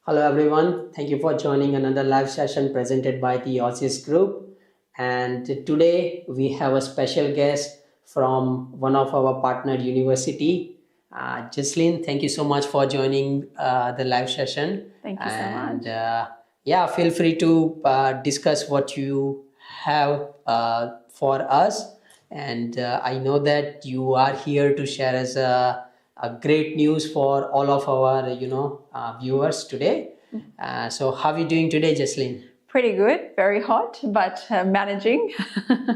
Hello everyone, thank you for joining another live session presented by the Aussies group. And today we have a special guest from one of our partnered university. Jasleen, thank you so much for joining the live session. Thank you so And much. yeah, feel free to discuss what you have for us. And I know that you are here to share us a great news for all of our viewers today. So how are you doing today, Jasleen? Pretty good, very hot, but managing.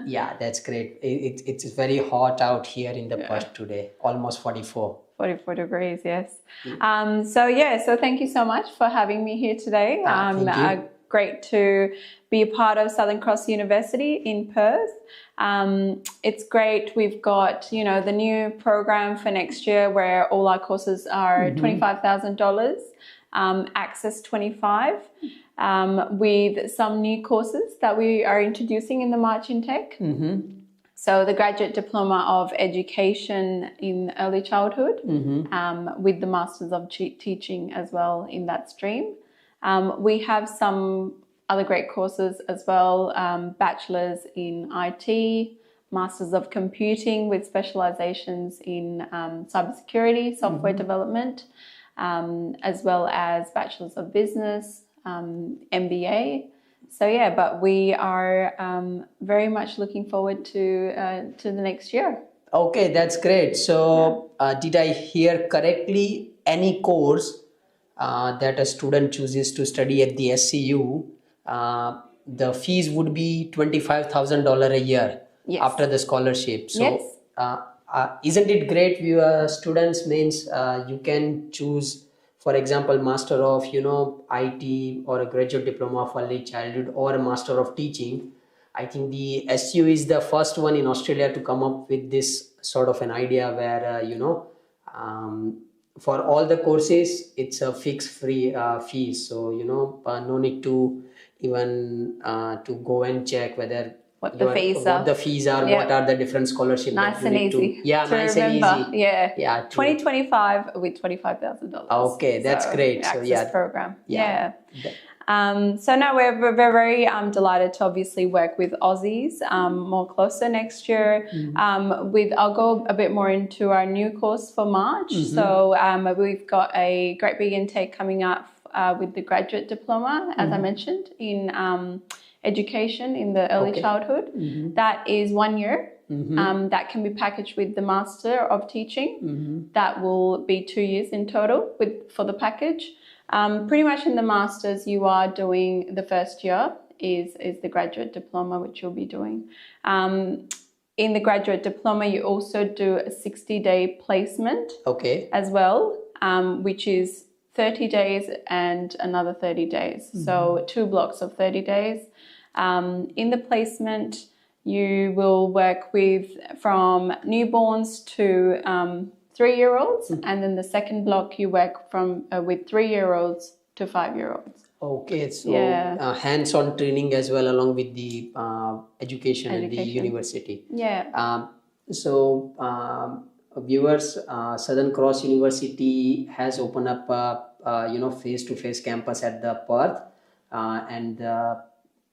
Yeah, that's great. It's very hot out here in the Perth today, almost 44. 44 degrees, yes. So thank you so much for having me here today. Thank you. Great to be a part of Southern Cross University in Perth. It's great. We've got, the new program for next year where all our courses are $25,000, Access 25, with some new courses that we are introducing in the March intake. So the Graduate Diploma of Education in Early Childhood, with the Masters of Teaching as well in that stream. We have some other great courses as well, Bachelors in IT, Masters of Computing with specializations in cybersecurity, software development, as well as Bachelors of Business, MBA. So yeah, but we are very much looking forward to the next year. Okay, that's great. So did I hear correctly? Any course that a student chooses to study at the SCU, the fees would be $25,000 a year after the scholarship. So isn't it great? You students means you can choose, for example, Master of IT or a graduate diploma of early childhood or a Master of Teaching. I think the SCU is the first one in Australia to come up with this sort of an idea where for all the courses it's a fixed free fee. So no need to even to go and check whether what the fees are, what are the different scholarships. Nice and easy. Nice remember. and easy. Yeah. 2025 with $25,000. Okay, that's great. Access So program. So now we're very delighted to obviously work with Aussies more closer next year. I'll go a bit more into our new course for March. So we've got a great big intake coming up with the graduate diploma, as I mentioned, in education in the early childhood. That is 1 year. That can be packaged with the Master of Teaching. That will be 2 years in total for the package. Pretty much in the Masters, you are doing the first year is the graduate diploma, which you'll be doing. In the graduate diploma, you also do a 60-day placement as well, which is 30 days and another 30 days. So 2 blocks of 30 days. In the placement, you will work with from newborns to 3-year-olds, and then the second block you work from with 3-year-olds to 5-year-olds. Okay, so hands-on training as well along with the education at the university. Viewers, Southern Cross University has opened up a face-to-face campus at the Perth, and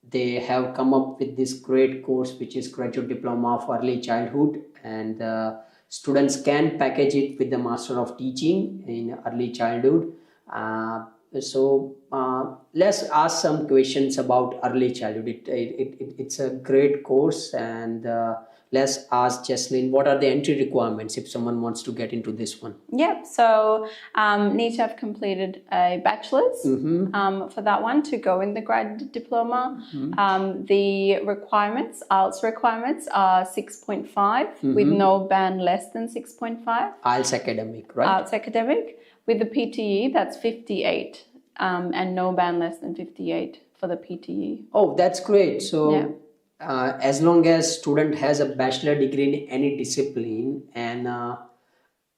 they have come up with this great course which is Graduate Diploma of Early Childhood, and students can package it with the Master of Teaching in Early Childhood. So let's ask some questions about early childhood. It's a great course, and let's ask Jasleen, what are the entry requirements if someone wants to get into this one? So need to have completed a bachelor's for that one to go in the grad diploma. The requirements, IELTS requirements are 6.5 with no band less than 6.5. IELTS academic, right? IELTS academic. With the PTE, that's 58 and no band less than 58 for the PTE. Oh, that's great. So as long as student has a bachelor degree in any discipline and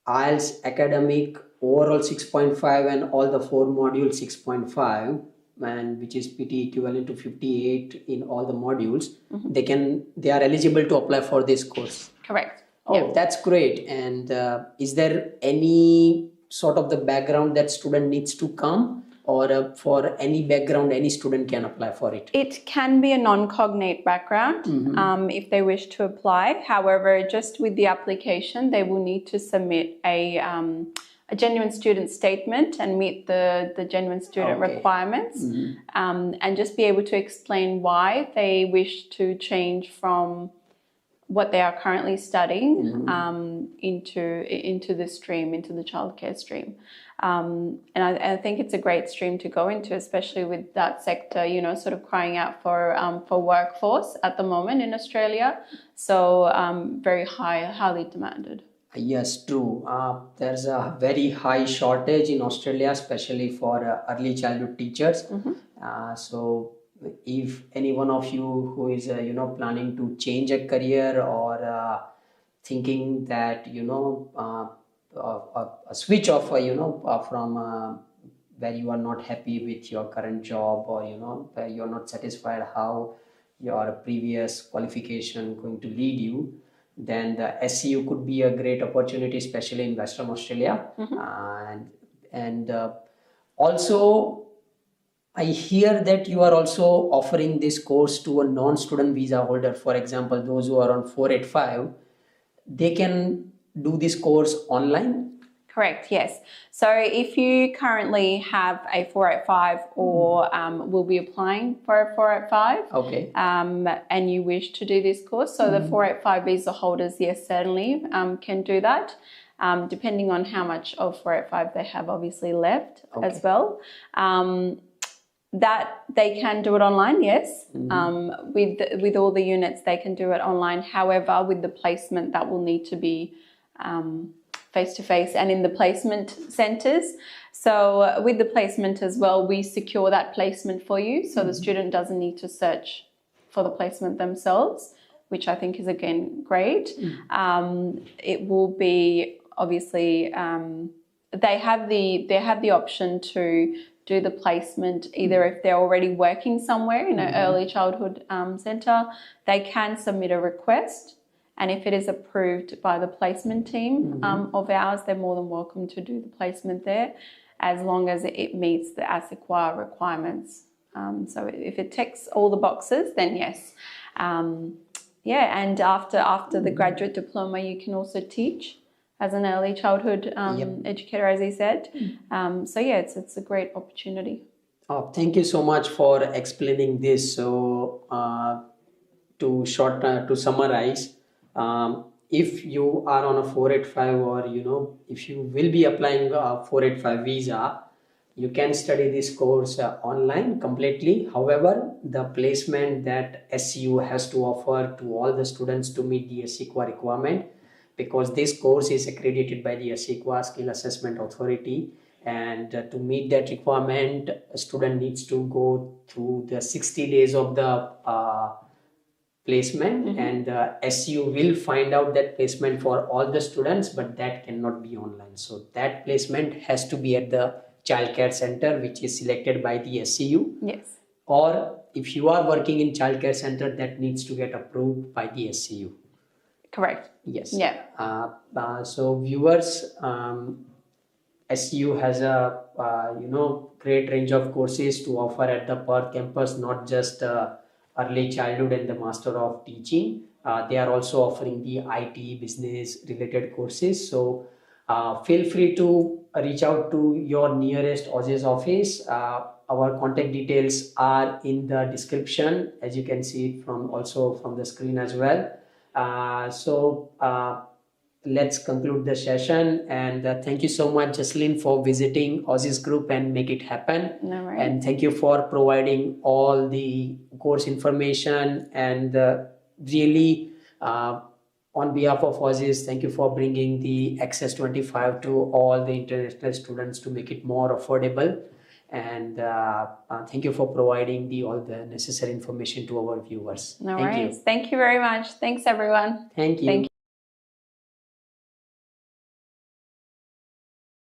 IELTS academic overall 6.5 and all the 4 modules 6.5, and which is PT equivalent to 58 in all the modules, they are eligible to apply for this course. Correct. Oh, that's great. And is there any sort of the background that student needs to come, or for any background, any student can apply for it? It can be a non-cognate background if they wish to apply. However, just with the application, they will need to submit a genuine student statement and meet the genuine student requirements, and just be able to explain why they wish to change from what they are currently studying into the stream, into the childcare stream. And I think it's a great stream to go into, especially with that sector, you know, sort of crying out for workforce at the moment in Australia. So very highly demanded. Yes, true. There's a very high shortage in Australia, especially for early childhood teachers. So if any one of you who is planning to change a career or thinking that a switch off from where you are not happy with your current job, or where you're not satisfied how your previous qualification going to lead you, then the SCU could be a great opportunity, especially in Western Australia. And also I hear that you are also offering this course to a non-student visa holder. For example, those who are on 485, they can do this course online? Correct, yes. So if you currently have a 485 or will be applying for a 485, and you wish to do this course, so the 485 visa holders, yes, certainly can do that, depending on how much of 485 they have obviously left as well. That they can do it online, yes. With all the units, they can do it online. However, with the placement, that will need to be face-to-face and in the placement centres. So with the placement as well, we secure that placement for you, so the student doesn't need to search for the placement themselves, which I think is, again, great. It will be obviously they have the option to do the placement either if they're already working somewhere in an early childhood centre, they can submit a request. And if it is approved by the placement team of ours, they're more than welcome to do the placement there, as long as it meets the ASIQA requirements. So if it ticks all the boxes, then yes. And after the graduate diploma, you can also teach as an early childhood educator, as he said. So yeah, it's a great opportunity. Oh, thank you so much for explaining this. So to summarize, if you are on a 485 or if you will be applying a 485 visa, you can study this course online completely. However, the placement that SCU has to offer to all the students to meet the ASIQA requirement, because this course is accredited by the ASIQA Skill Assessment Authority, and to meet that requirement, a student needs to go through the 60 days of the placement, and SCU will find out that placement for all the students, but that cannot be online. So that placement has to be at the childcare center, which is selected by the SCU. Yes. Or if you are working in childcare center, that needs to get approved by the SCU. Correct. Yes. Yeah. So viewers, SCU has a great range of courses to offer at the Perth campus, not just early childhood and the Master of Teaching. They are also offering the IT business related courses. So feel free to reach out to your nearest Aussie's office. Our contact details are in the description, as you can see it from the screen as well. So let's conclude the session, and thank you so much, Jasleen, for visiting Aussie's group and make it happen. No worries. And thank you for providing all the course information, and really on behalf of Aussie's, thank you for bringing the Access 25 to all the international students to make it more affordable. And thank you for providing all the necessary information to our viewers. No worries. Thank you very much. Thanks, everyone. Thank you.